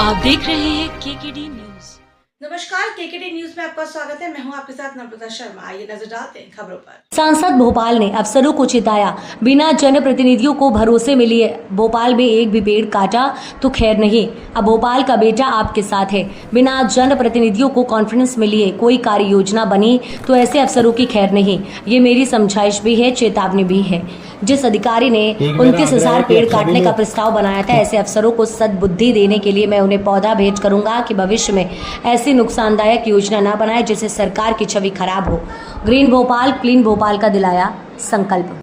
आप देख रहे हैं केकेडी न्यूज। नमस्कार, केकेडी न्यूज में आपका स्वागत है। मैं हूं आपके साथ नम्रता शर्मा। आइए नजर डालते हैं खबरों पर। सांसद भोपाल ने अफसरों को चिताया, बिना जनप्रतिनिधियों को भरोसे में लिए भोपाल में एक भी पेड़ काटा तो खैर नहीं। अब भोपाल का बेटा आपके साथ है। बिना जनप्रतिनिधियों को कॉन्फ्रेंस में लिए कोई कार्य योजना बनी तो ऐसे अफसरों की खैर नहीं। ये मेरी समझाइश भी है, चेतावनी भी है। जिस अधिकारी ने 29,000 पेड़ काटने का प्रस्ताव बनाया था, ऐसे अफसरों को सद्बुद्धि देने के लिए मैं उन्हें पौधा भेज करूंगा कि भविष्य में ऐसी नुकसानदायक योजना न बनाए जिससे सरकार की छवि खराब हो। ग्रीन भोपाल, क्लीन भोपाल का दिलाया संकल्प।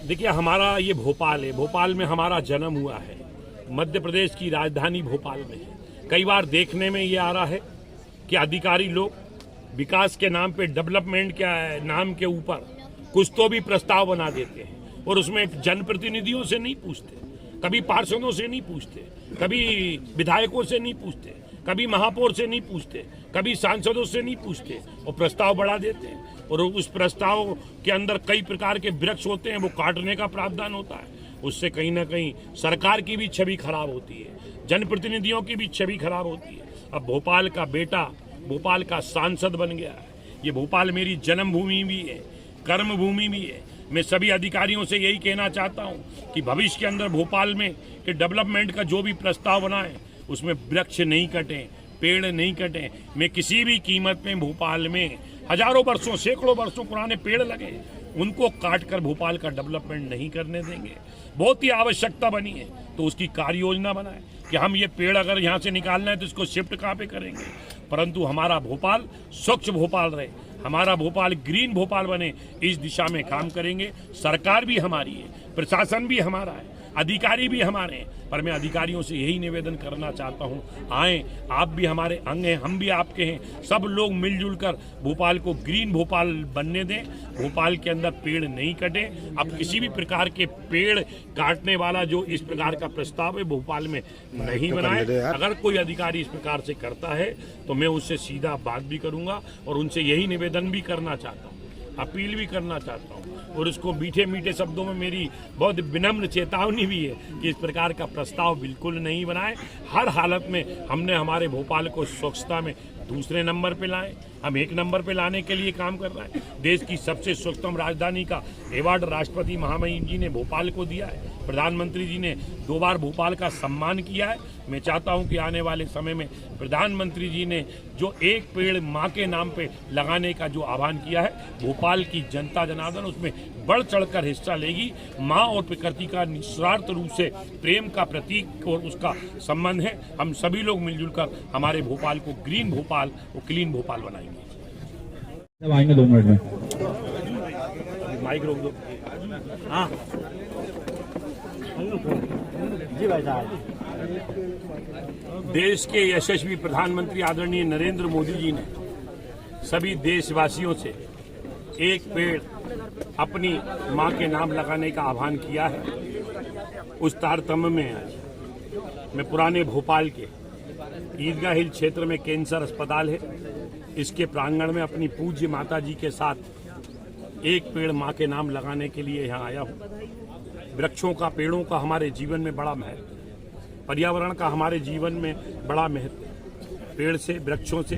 देखिए, हमारा ये भोपाल है। भोपाल में हमारा जन्म हुआ है। मध्य प्रदेश की राजधानी भोपाल में है। कई बार देखने में ये आ रहा है कि अधिकारी लोग विकास के नाम पे, डेवलपमेंट के नाम के ऊपर कुछ तो भी प्रस्ताव बना देते हैं और उसमें जनप्रतिनिधियों से नहीं पूछते, कभी पार्षदों से नहीं पूछते, कभी विधायकों से नहीं पूछते, कभी महापौर से नहीं पूछते, कभी सांसदों से नहीं पूछते और प्रस्ताव बढ़ा देते हैं। और उस प्रस्ताव के अंदर कई प्रकार के वृक्ष होते हैं, वो काटने का प्रावधान होता है। उससे कहीं ना कहीं सरकार की भी छवि खराब होती है, जनप्रतिनिधियों की भी छवि खराब होती है। अब भोपाल का बेटा भोपाल का सांसद बन गया है। ये भोपाल मेरी जन्मभूमि भी है, कर्मभूमि भी है। मैं सभी अधिकारियों से यही कहना चाहता हूँ कि भविष्य के अंदर भोपाल में कि डेवलपमेंट का जो भी प्रस्ताव बना है उसमें वृक्ष नहीं कटें, पेड़ नहीं कटें। मैं किसी भी कीमत में भोपाल में हजारों वर्षों, सैकड़ों वर्षों पुराने पेड़ लगे, उनको काट कर भोपाल का डेवलपमेंट नहीं करने देंगे। बहुत ही आवश्यकता बनी है तो उसकी कार्य योजना बनाए कि हम ये पेड़ अगर यहाँ से निकालना है तो इसको शिफ्ट कहाँ पे करेंगे। परंतु हमारा भोपाल स्वच्छ भोपाल रहे, हमारा भोपाल ग्रीन भोपाल बने, इस दिशा में काम करेंगे। सरकार भी हमारी है, प्रशासन भी हमारा है, अधिकारी भी हमारे हैं। पर मैं अधिकारियों से यही निवेदन करना चाहता हूं, आए, आप भी हमारे अंग हैं, हम भी आपके हैं। सब लोग मिलजुल कर भोपाल को ग्रीन भोपाल बनने दें। भोपाल के अंदर पेड़ नहीं कटे। अब किसी भी प्रकार के पेड़ काटने वाला जो इस प्रकार का प्रस्ताव है भोपाल में नहीं बनाए। अगर कोई अधिकारी इस प्रकार से करता है तो मैं उससे सीधा बात भी करूंगा और उनसे यही निवेदन भी करना चाहता हूँ, अपील भी करना चाहता हूँ। और उसको मीठे मीठे शब्दों में मेरी बहुत विनम्र चेतावनी भी है कि इस प्रकार का प्रस्ताव बिल्कुल नहीं बनाए। हर हालत में हमने हमारे भोपाल को स्वच्छता में दूसरे नंबर पे लाए, हम एक नंबर पे लाने के लिए काम कर रहे हैं। देश की सबसे स्वच्छतम राजधानी का अवार्ड राष्ट्रपति महामहिम जी ने भोपाल को दिया है। प्रधानमंत्री जी ने 2 बार भोपाल का सम्मान किया है। मैं चाहता हूं कि आने वाले समय में प्रधानमंत्री जी ने जो एक पेड़ मां के नाम पे लगाने का जो आह्वान किया है, भोपाल की जनता जनार्दन उसमें बढ़ चढ़कर हिस्सा लेगी। मां और प्रकृति का निस्वार्थ रूप से प्रेम का प्रतीक और उसका संबंध है। हम सभी लोग मिलजुल कर हमारे भोपाल को ग्रीन भोपाल और क्लीन भोपाल बनाएंगे। आएंगे 2 मिनट में। माइक रोक दो। हाँ जी भाई साहब। देश के यशस्वी प्रधानमंत्री आदरणीय नरेंद्र मोदी जी ने सभी देशवासियों से एक पेड़ अपनी मां के नाम लगाने का आह्वान किया है। उस तारतम्य में आज मैं पुराने भोपाल के ईदगाह हिल क्षेत्र में कैंसर अस्पताल है, इसके प्रांगण में अपनी पूज्य माता जी के साथ एक पेड़ मां के नाम लगाने के लिए यहाँ आया हूँ। वृक्षों का, पेड़ों का हमारे जीवन में बड़ा महत्व, पर्यावरण का हमारे जीवन में बड़ा महत्व। पेड़ से, वृक्षों से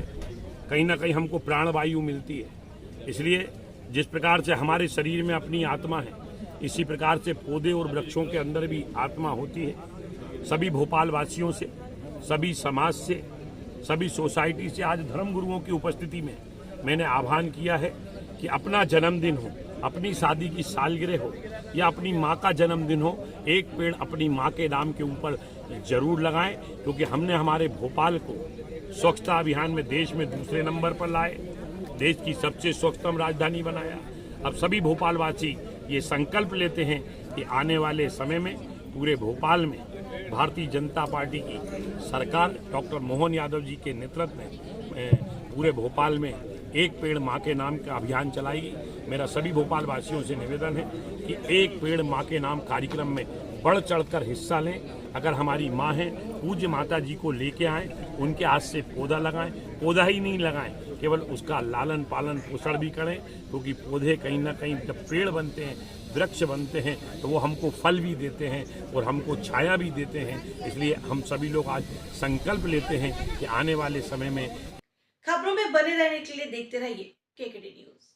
कहीं ना कहीं हमको प्राणवायु मिलती है। इसलिए जिस प्रकार से हमारे शरीर में अपनी आत्मा है, इसी प्रकार से पौधे और वृक्षों के अंदर भी आत्मा होती है। सभी भोपाल वासियों से, सभी समाज से, सभी सोसाइटी से आज धर्म गुरुओं की उपस्थिति में मैंने आह्वान किया है कि अपना जन्मदिन हो, अपनी शादी की सालगिरह हो या अपनी माँ का जन्मदिन हो, एक पेड़ अपनी माँ के नाम के ऊपर जरूर लगाएं। क्योंकि हमने हमारे भोपाल को स्वच्छता अभियान में देश में दूसरे नंबर पर लाए, देश की सबसे स्वच्छतम राजधानी बनाया। अब सभी भोपालवासी ये संकल्प लेते हैं कि आने वाले समय में पूरे भोपाल में भारतीय जनता पार्टी की सरकार डॉक्टर मोहन यादव जी के नेतृत्व में पूरे भोपाल में एक पेड़ माँ के नाम का अभियान चलाएगी। मेरा सभी भोपाल वासियों से निवेदन है कि एक पेड़ माँ के नाम कार्यक्रम में बढ़ चढ़कर हिस्सा लें। अगर हमारी माँ है, पूज्य माता जी को लेके आएं, उनके हाथ से पौधा लगाएं। पौधा ही नहीं लगाएं, केवल उसका लालन पालन पोषण भी करें, क्योंकि पौधे कहीं ना कहीं जब पेड़ बनते हैं, वृक्ष बनते हैं, तो वो हमको फल भी देते हैं और हमको छाया भी देते हैं। इसलिए हम सभी लोग आज संकल्प लेते हैं कि आने वाले समय में खबरों में बने रहने के लिए देखते रहिए केकेडी न्यूज।